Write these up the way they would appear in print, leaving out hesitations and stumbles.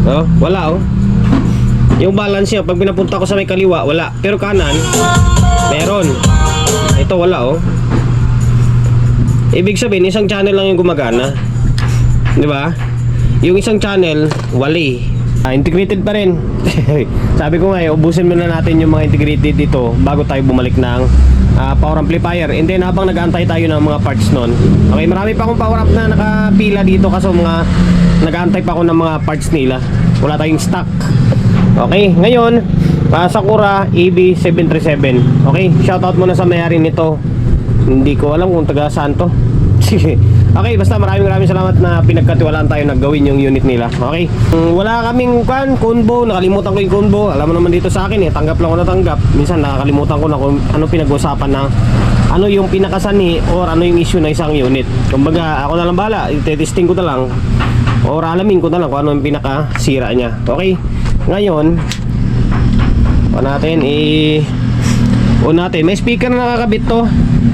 Oh, wala oh. Yung balance niya, pag pinapunta ko sa may kaliwa, wala. Pero kanan, meron. Ito wala oh. Ibig sabihin, isang channel lang yung gumagana. Di ba? Yung isang channel, wali. Integrated pa rin. Sabi ko nga, ubusin muna natin yung mga integrated dito bago tayo bumalik ng power amplifier. And then habang nag-aantay tayo ng mga parts nun. Okay, marami pa akong power up na nakapila dito kasi mga nag-aantay pa ako ng mga parts nila. Wala tayong stock. Okay, ngayon Sakura EB737. Okay, shoutout muna sa may-ari nito. Hindi ko alam kung taga saan to. Okay, basta maraming salamat na pinagkatiwalaan tayo na gawin yung unit nila. Okay, wala kaming combo. Nakalimutan ko yung combo. Alam mo naman dito sa akin tanggap lang ako na tanggap. Minsan nakakalimutan ko na kung ano pinag-usapan na ano yung pinakasani or ano yung issue na isang unit. Kumbaga ako na lang bahala, i-testing ko na lang or alamin ko na lang kung ano yung pinakasira niya. Okay, ngayon natin may speaker na nakakabit to.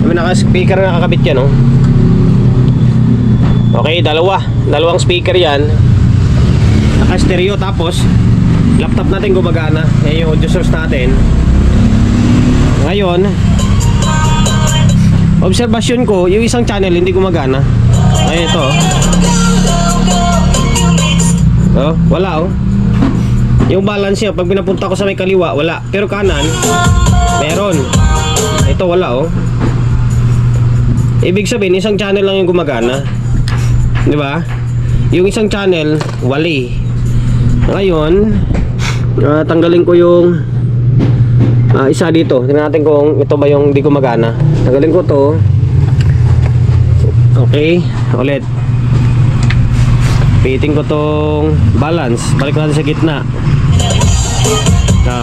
May naka-speaker na nakakabit yan oh. Okay, dalawang speaker yan. Naka-stereo, tapos laptop natin gumagana. Yan yung audio source natin. Ngayon, obserbasyon ko, yung isang channel hindi gumagana. Ay, ito oh, wala oh. Yung balance niya, pag pinapunta ko sa may kaliwa, wala. Pero kanan, meron. Ito wala oh. Ibig sabihin, isang channel lang yung gumagana. Di ba? Yung isang channel, wali. Ngayon, tanggalin ko yung isa dito. Tingnan natin kung ito ba yung di gumagana. Tanggalin ko to. Okay, ulit. Piting ko tong balance. Balik natin sa gitna.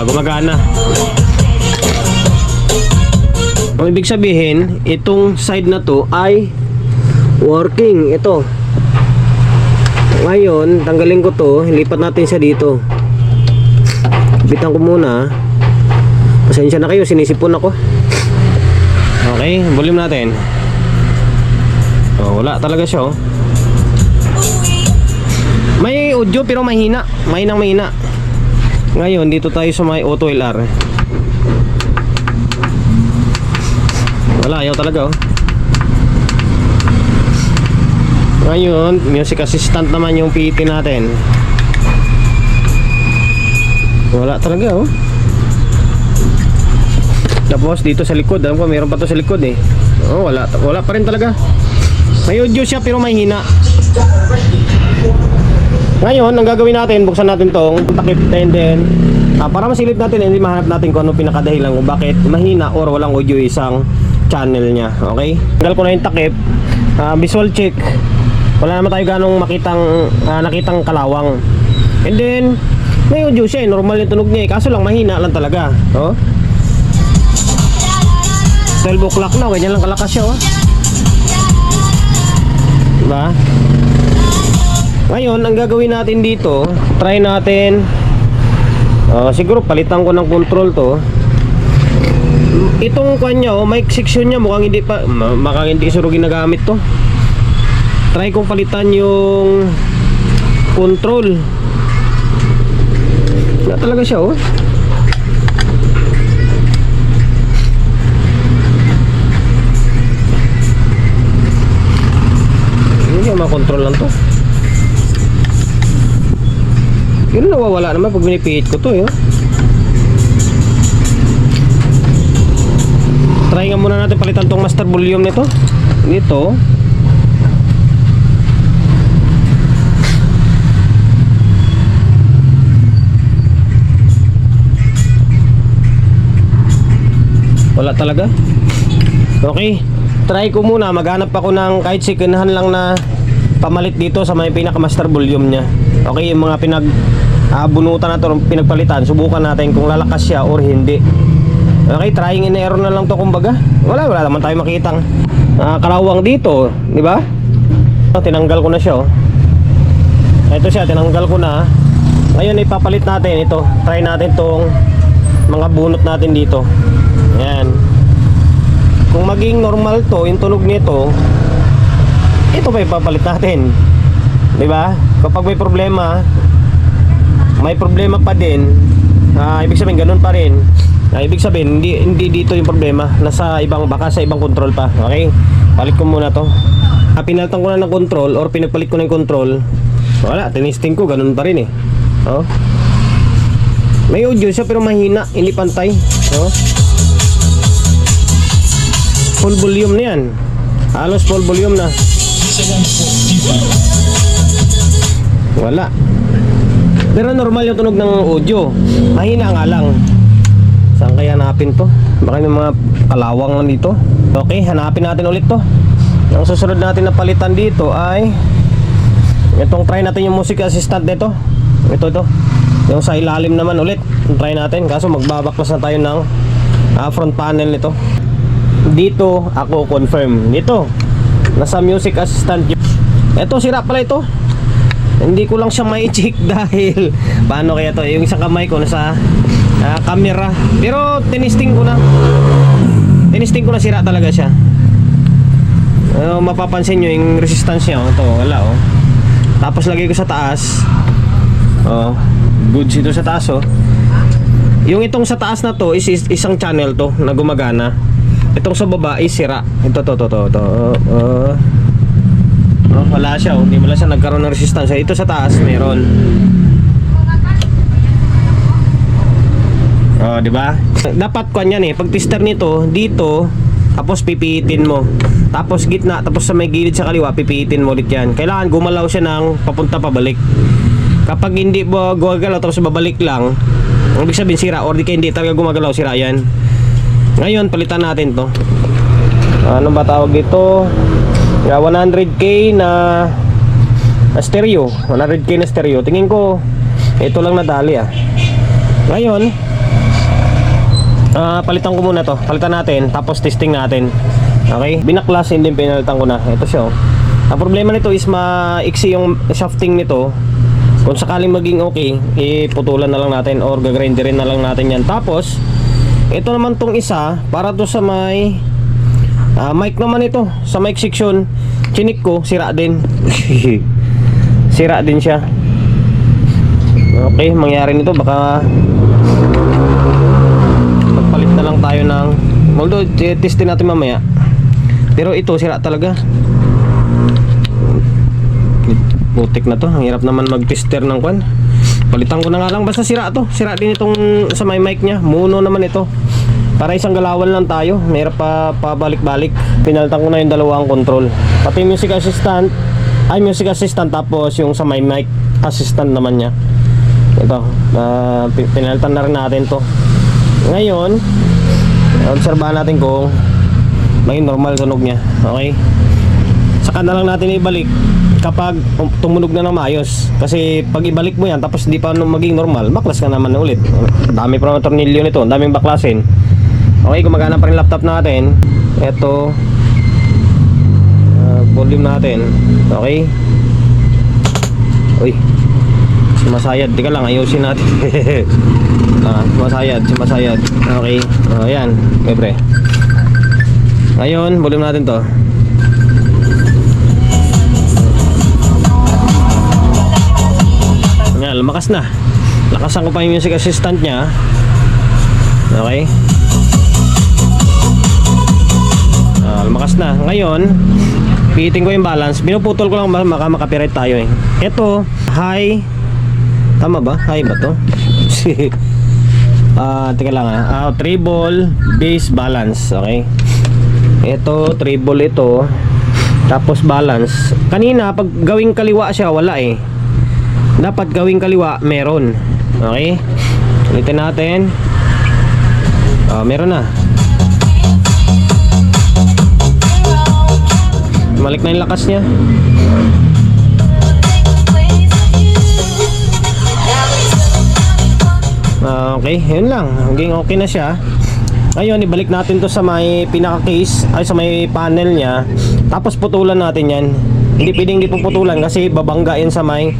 Gumagana. Ang ibig sabihin, itong side na to ay working. Ito. Ngayon, tanggalin ko to. Lipat natin siya dito. Bitan ko muna. Pasensya na kayo, sinisipon ako. Okay, volume natin. Oh, wala talaga siya oh. May audio pero mahina. Mahina. Ngayon, dito tayo sa may auto LR. Wala, ayaw talaga oh. Ngayon, music assistant naman yung PT natin. Wala talaga oh. Tapos dito sa likod, alam ko mayroon pa to sa likod eh. Oh, wala pa rin talaga. May audio siya pero may hina. Ngayon, ang gagawin natin, buksan natin tong takip and then para masilip natin, hindi mahanap natin kung ano pinakadahilan kung bakit mahina or walang audio isang channel niya. Okay? Tanggal ko na yung takip. Visual check. Wala naman tayo ganong nakitang kalawang. And then may audio siya eh. Normal yung tunog niya eh. Kaso lang mahina lang talaga. Oh? 12 o'clock na. Ganyan lang kalakas siya oh. Diba? Ngayon, ang gagawin natin dito, try natin siguro palitan ko ng control to. Itong kanya oh, mic section niya mukhang hindi siguro ginagamit to. Try kong palitan yung control. Wala talaga siya oh. Hindi makontrol lang to. Yun nawawala naman pag binipihit ko to eh. Try nga muna natin palitan tong master volume nito. Dito. Wala talaga. Okay, try ko muna. Maghanap ako ng kahit second hand lang na pamalit dito sa may pinaka master volume nya. Okay, yung mga bunutan na to, pinagpalitan, subukan natin kung lalakas siya or hindi. Okay, trying and error na lang to kumbaga. Wala naman tayo makitang kalawang dito, di ba? Tinanggal ko na siya oh. Ito siya, tinanggal ko na. Ngayon ipapalit natin ito. Try natin tong mga bunot natin dito. Ayan. Kung maging normal to, yung tunog nito, ito pa ipapalit natin. Diba? Kapag may problema, may problema pa din, ibig sabihin ganun pa rin. Ibig sabihin hindi dito yung problema, nasa ibang, baka sa ibang control pa. Okay, palit ko muna to. Pinalitan ko na ng control or pinagpalit ko na yung control, wala, tinisting ko ganun pa rin eh. Oh, may audio siya pero mahina, hindi pantay. Oh, full volume na yan, halos full volume na. Wala, pero normal yung tunog ng audio, mahina nga lang. Saan kaya hanapin to? Baka may mga kalawang lang dito. Okay, hanapin natin ulit to. Ang susunod natin na palitan dito ay itong, try natin yung music assistant nito. Ito. Yung sa ilalim naman ulit. Try natin. Kaso magbabaklas na tayo ng front panel nito. Dito ako confirm. Dito nasa music assistant. Ito, sira pala ito. Hindi ko lang siya may check dahil paano kaya to? Yung isang kamay ko nasa camera. Pero tinisting ko na sira talaga siya. Mapapansin nyo yung resistance nya. Ito, wala oh. Tapos lagay ko sa taas. Goods ito sa taas oh. Yung itong sa taas na to is isang channel to na gumagana. Itong sa baba is sira. Ito. Wala siya oh. Hindi mo lang siya nagkaroon ng resistance. Ito sa taas meron. Di ba? Dapat kuan yan eh. Pag tester nito, dito, tapos pipiitin mo. Tapos gitna, tapos sa may gilid sa kaliwa, pipiitin mo ulit yan. Kailangan gumalaw siya ng papunta pabalik. Kapag hindi mo gumagalaw tapos babalik lang, ang ibig sabihin sira, or di kaya hindi talaga gumagalaw, sira yan. Ngayon, palitan natin to. Ano ba tawag dito? 100k na stereo. 100k na stereo. Tingin ko, ito lang nadali ah. Ngayon, palitan ko muna to. Palitan natin, tapos testing natin. Okay? Binaklas, hindi pinalitan ko na. Ito siya oh. Ang problema nito is maiksi yung shafting nito. Kung sakaling maging okay, iputulan na lang natin or gagrinderin na lang natin yan. Tapos, ito naman tong isa, para to sa may mic naman ito. Sa mic section, chinik ko, sira din. Sira din siya. Okay, mangyari nito, baka magpalit na lang tayo ng, although testin natin mamaya. Pero ito sira talaga. Butik na to. Ang hirap naman mag-tester ng kwan. Palitan ko na nga lang. Basta sira to. Sira din itong sa may mic nya. Mono naman ito. Para isang galawan lang tayo. Mahirap pa pabalik-balik. Pinalitan ko na yung dalawang control. Pati music assistant. Ay, music assistant. Tapos yung sa may mic assistant naman nya. Ito. Pinalitan na rin natin to. Ngayon, obserbahan natin kung may normal tunog niya. Okay? Saka na lang natin ibalik kapag tumunog na ng maayos. Kasi pag ibalik mo yan tapos hindi pa maging normal, baklas ka naman ulit. Dami pa ng tornilyo nito, daming baklasin. Okay, gumagana pa rin laptop natin. Ito, volume natin. Okay. Uy, sumasayad. Tika lang, ayusin natin. Sumasayad. Okay. Ayan, libre. Ngayon, volume natin to. Nga, lumakas na. Lakasan ko pa yung music assistant nya. Okay. Lumakas na. Ngayon, pihitin ko yung balance. Pinuputol ko lang makapiright tayo eh. Ito, high. Tama ba? High ba to? Tika lang treble, bass, balance. Okay. Ito, treble ito. Tapos balance. Kanina, pag gawing kaliwa siya, wala eh. Dapat gawing kaliwa, meron. Okay. Ulitin natin. Meron na. Balik na yung lakas niya. Okay, yun lang. Hanggang okay na siya. Ngayon, ibalik natin to sa may pinaka-case, ay sa may panel niya. Tapos putulan natin yan. Hindi pwedeng hindi puputulan kasi babangga yan sa may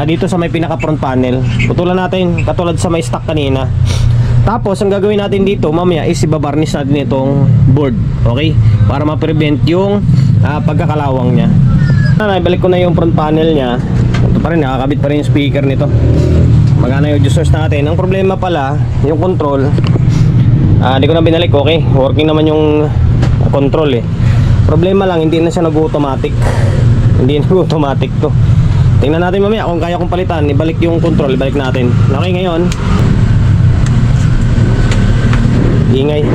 dito sa may pinaka-front panel. Putulan natin katulad sa may stock kanina. Tapos ang gagawin natin dito mamaya is ibabarnish natin itong board. Okay? Para ma-prevent yung pagkakalawang niya. Ibalik ko na yung front panel niya. Ito pa rin, nakakabit pa rin yung speaker nito. magana yung audio source natin. Ang problema pala, yung control, hindi ko na binalik. Okay, working naman yung control eh. Problema lang, hindi na siya nag-automatic. Hindi nag-automatic to. Tingnan natin mamaya kung kaya kong palitan. Ibalik yung control, ibalik natin. Okay, ngayon ingay.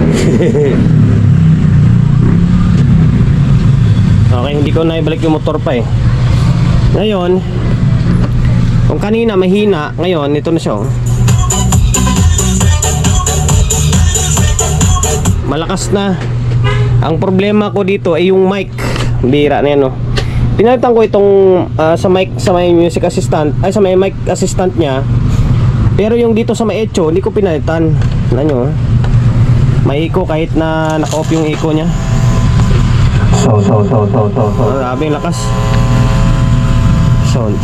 Okay, hindi ko na ibalik yung motor pa eh. Ngayon, kung kanina mahina, ngayon ito na siya oh. Malakas na. Ang problema ko dito ay yung mic. Bira na yan oh. Pinalitan ko itong sa mic, sa may music assistant, ay sa may mic assistant niya. Pero yung dito sa may echo, hindi ko pinalitan. Ano nyo oh. May echo kahit na naka-off yung echo niya. Grabe yung lakas. Sound.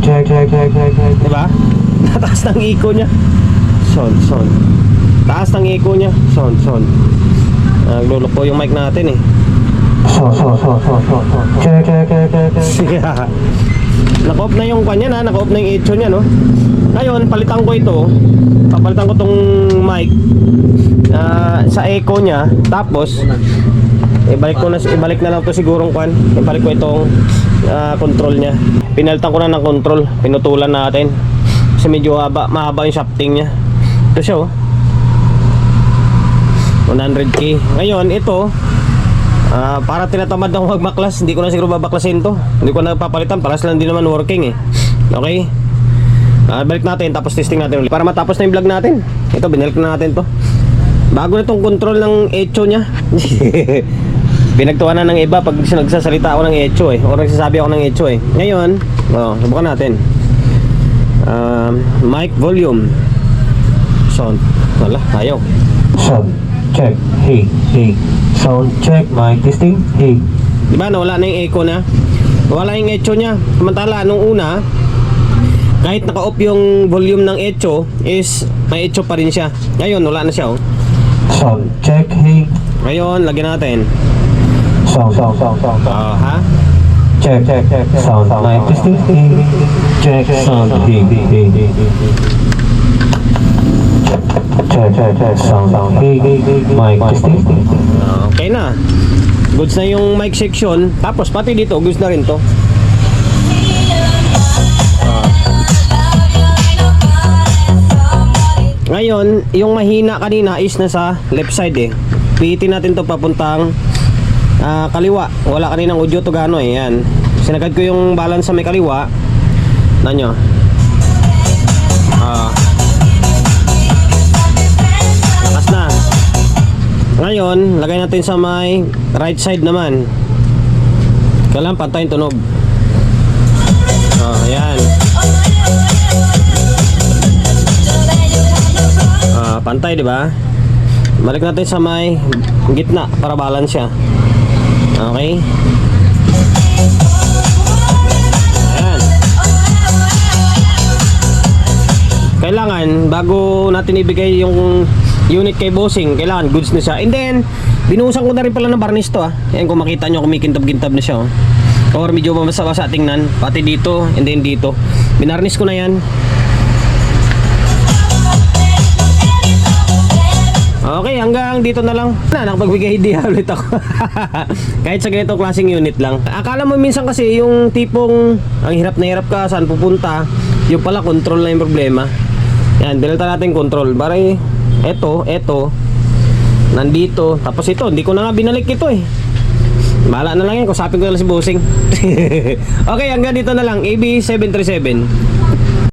Check. Diba? Taas ng echo niya. Sound. Taas ng echo niya. Sound. Naglulok po yung mic natin eh. Check. Naka-off na yung kanya na, naka-off na yung echo niya no. Ngayon, palitan ko ito. Papalitan ko tong mic sa echo niya. Tapos ibalik na lang to sigurong kwan. Ibalik ko itong control niya. Pinalitan ko na ng control. Pinutulan natin. Kasi medyo mahaba yung shafting niya. Ito siya oh. 100k. Ngayon, ito para tinatamad akong magbaklas. Hindi ko na siguro babaklasin to. Hindi ko na papalitan. Paras lang din naman working eh. Okay. Balik natin tapos testing natin ulit para matapos na yung vlog natin. Ito binalik na natin to. Bago na itong control ng echo niya. Pinagtuwa na ng iba pag nagsasalita ako ng echo eh, o nagsasabi ako ng echo eh. Ngayon, subukan natin. Mic volume. Sound. Wala, ayaw. Sound check. Hey. Sound check. Mic testing. Hey. Diba nawala na yung echo na? Wala yung echo niya. Samantala nung una, kahit naka-off yung volume ng echo, is may echo pa rin siya. Ngayon, wala na siya oh. Sound check. Hey. Ngayon, lagyan natin. Sound. Ha? Check. Sound. Mic testing. Hey. Check. Sound. Hey. Check. Sound. Hey. Mic testing. Okay na. Goods na yung mic section. Tapos pati dito, goods na rin to. Ngayon, yung mahina kanina is nasa left side eh. Pihitin natin to papuntang kaliwa. Wala kaninang audio to gano eh. Yan. Sinagad ko yung balance sa may kaliwa. Nanyo. Lakas na. Ngayon, lagay natin sa may right side naman. Kailangan pantay yung tunog. Ayan. Pantay, di ba? Balik natin sa may gitna para balance siya. Okay? Ayan. Kailangan bago natin ibigay yung unit kay bossing, kailangan goods na siya. And then, binuhusan ko na rin pala ng varnish to ah. Ayan, kung makita nyo, kumikintab-kintab na siya oh. Or medyo mabasa-basa tingnan. Pati dito, and then dito. Binarnish ko na yan. Okay, hanggang dito na lang. Nakapagbigay idea ulit ako. Kahit sa ganitong klaseng unit lang. Akala mo minsan kasi yung tipong ang hirap na hirap ka, saan pupunta. Yung pala, control na yung problema. Yan, binalta natin control. Baray, eto. Nandito. Tapos ito, hindi ko na nga binalik ito eh. Bahala na lang yan, kusapin ko na lang si bossing. Okay, hanggang dito na lang. AB737.